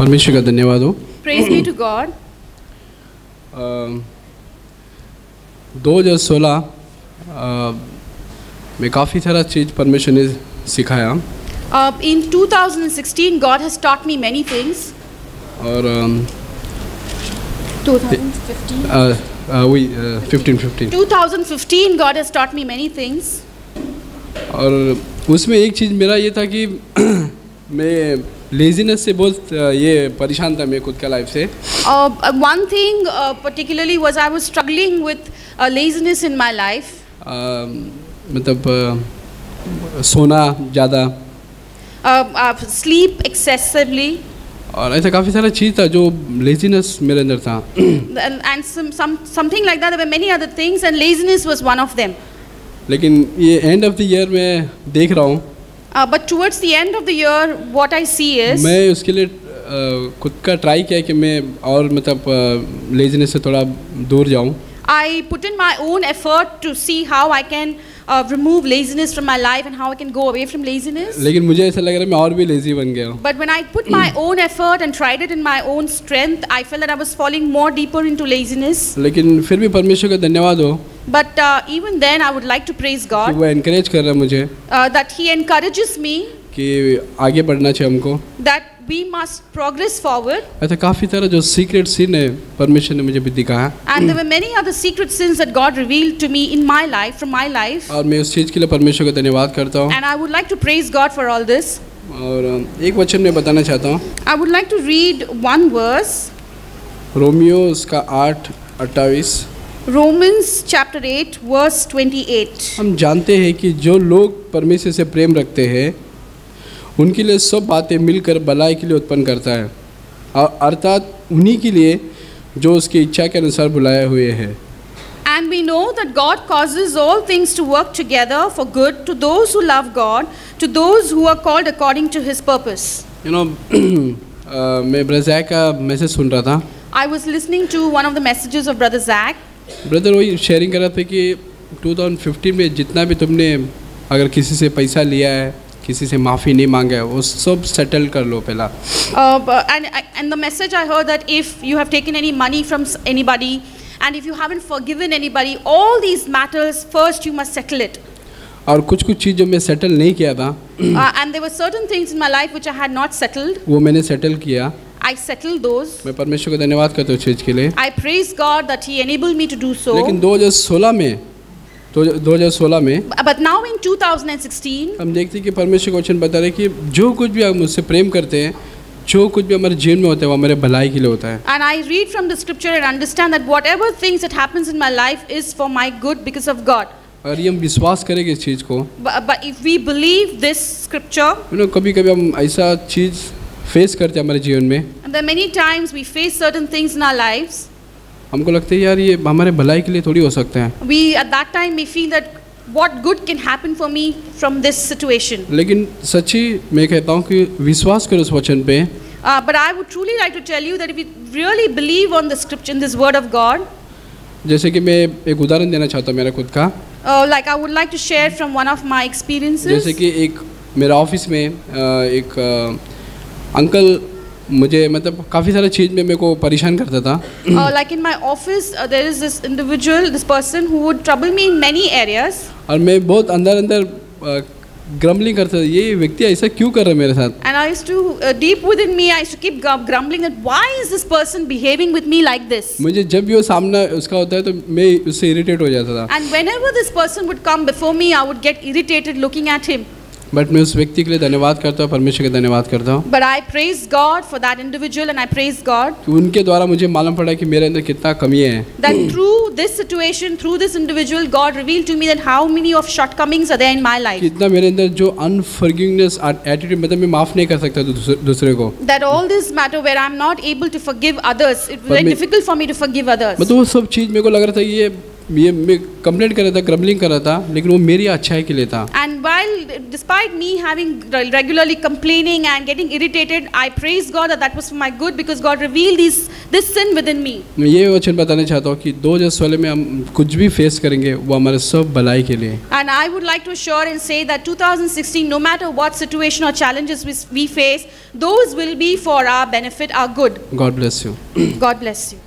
परमेश्वर का धन्यवाद हो। Praise be to God. 2016 में काफ़ी सारा चीज़ परमेश्वर ने सिखाया In 2016, God has taught me many things. और 2015. वही 15 2015, God has taught me many things. और उसमें एक चीज़ मेरा ये था कि मैं लेजीनेस से बहुत ये परेशान था मैं खुद का लाइफ से। One thing particularly was I was struggling with laziness in my life. मतलब सोना ज़्यादा, sleep excessively. और ऐसा काफ़ी सारा चीज़ था जो लेजीनेस मेरे अंदर था। And something like that. There were many other things, and laziness was one of them. लेकिन ये एंड ऑफ द ईयर में देख रहा हूँ। But towards the end of the year, what I see is मैं उसके लिए खुद का ट्राई किया कि मैं और मतलब लेजीनेस से थोड़ा दूर जाऊँ। I put in my own effort to see how I can remove laziness from my life and how I can go away from laziness. लेकिन मुझे ऐसा लग रहा है मैं और भी लेजी बन गया हूँ। But when I put my own effort and tried it in my own strength, I felt that I was falling more deeper into laziness. लेकिन फिर भी परमेश्वर का धन्यवाद हो But even then, I would like to praise कि God वो encourage कर रहा है मुझे that He encourages me कि आगे बढ़ना चाहिए हमको। that we must progress forward. ऐसा काफ़ी सारा जो सीक्रेट सीन है परमेश्वर ने मुझे भी दिखाया। And there were many other secret sins that God revealed to me in my life, from my life. और मैं उस चीज़ के लिए परमेश्वर का धन्यवाद करता हूँ। And I would like to praise God for all this. और एक वचन मैं बताना चाहता हूँ। I would like to read one verse. Romeo उसका 8:28। Romans chapter 8 verse 28. हम जानते हैं कि जो लोग परमेश्वर से प्रेम रखते हैं उनके लिए सब बातें मिलकर भलाई के लिए उत्पन्न करता है, और अर्थात उन्हीं के लिए जो उसकी इच्छा के अनुसार बुलाए हुए हैं। And we know that God causes all things to work together for good to those who love God, to those who are called according to His purpose. You know, मैं ब्रदर जैक का message सुन रहा था। I was listening to one of the messages of Brother Zach. Brother वही sharing कर रहा था कि 2015 में जितना भी तुमने अगर किसी से पैसा लिया है, किसी से माफ़ी नहीं मांगा है, वो सब सेटल कर लो पहला। And the message I heard that if you have taken any money from anybody and if you haven't forgiven anybody, all these matters first you must settle it. और कुछ चीज़ जो मैं सेटल नहीं किया था and there were certain things in my life which I had not settled. वो मैंने settle किया। I settled those. मैं परमेश्वर का धन्यवाद करता हूँ उस चीज़ के लिए। I praise God that He enabled me to do so. लेकिन 2016 में But now in 2016, हम देखते हैं कि परमेश्वर का वचन बता रहे कि जो कुछ भी हम मुझसे प्रेम करते हैं, जो कुछ भी हमारे जीवन में होता है वो हमारे भलाई के लिए होता है। And I read from the scripture and understand that whatever things that happens in my life is for my good because of God. और ये हम विश्वास करेंगे इस चीज़ को। But if we believe this scripture, कभी-कभी हम ऐसा चीज़ फेस करते हैं हमारे जीवन में। and there are many times we face certain things in our lives. हमको लगता है यार ये हमारे भलाई के लिए थोड़ी हो सकता है। We at that time may feel that what good can happen for me from this situation. लेकिन सच्ची मैं कहता हूँ कि विश्वास करो उस वचन पे। But I would truly like to tell you that if we really believe on the scripture, in this word of God, जैसे कि मैं एक उदाहरण देना चाहता हूँ मेरा खुद का। like I would like to share from one of my experiences. जैसे कि एक मेरा ऑफिस में एक अंकल मुझे मतलब काफ़ी सारा चीज़ में मेरे को परेशान करता था। Like in my office, there is this individual, this person who would trouble me in many areas. और मैं बहुत अंदर ग्रम्बलिंग करता था, ये व्यक्ति ऐसा क्यों कर रहा है मेरे साथ। And I used to deep within me, I used to keep grumbling that why is this person behaving with me like this? मुझे जब भी वो सामना उसका होता है तो मैं उससे इरिटेट हो जाता था। And whenever this person would come before me, I would get irritated looking at him. But मैं उस व्यक्ति के लिए धन्यवाद करता हूँ, परमेश्वर का धन्यवाद करता हूँ। But I praise God for that individual, and I praise God कि उनके द्वारा मुझे मालूम पड़ा कि मेरे अंदर कितना कमी है। that through this situation, through this individual, God revealed to me that how many of shortcomings are there in my life. कितना मेरे अंदर जो अनफॉरगिवनेस एटीट्यूड, मतलब मैं माफ़ नहीं कर सकता दूसरे को। That all this matter where I'm not able to forgive others, it's very difficult for me to forgive others. मतलब वो सब चीज़ मेरे को लग रहा था ये ये मैं कंप्लेंट कर रहा था, ग्रम्बलिंग कर रहा था, लेकिन वो मेरी अच्छाई के लिए था. And while, despite me having regularly complaining and getting irritated, I praise God that was for my good, because God revealed this sin within me. मैं ये वचन बताना चाहता हूँ कि 2016 में हम कुछ भी फेस करेंगे वो हमारे सब भलाई के लिए. And I would like to assure and say that 2016, no matter what situation or challenges we face, those will be for our benefit, our good. God bless you. God bless you.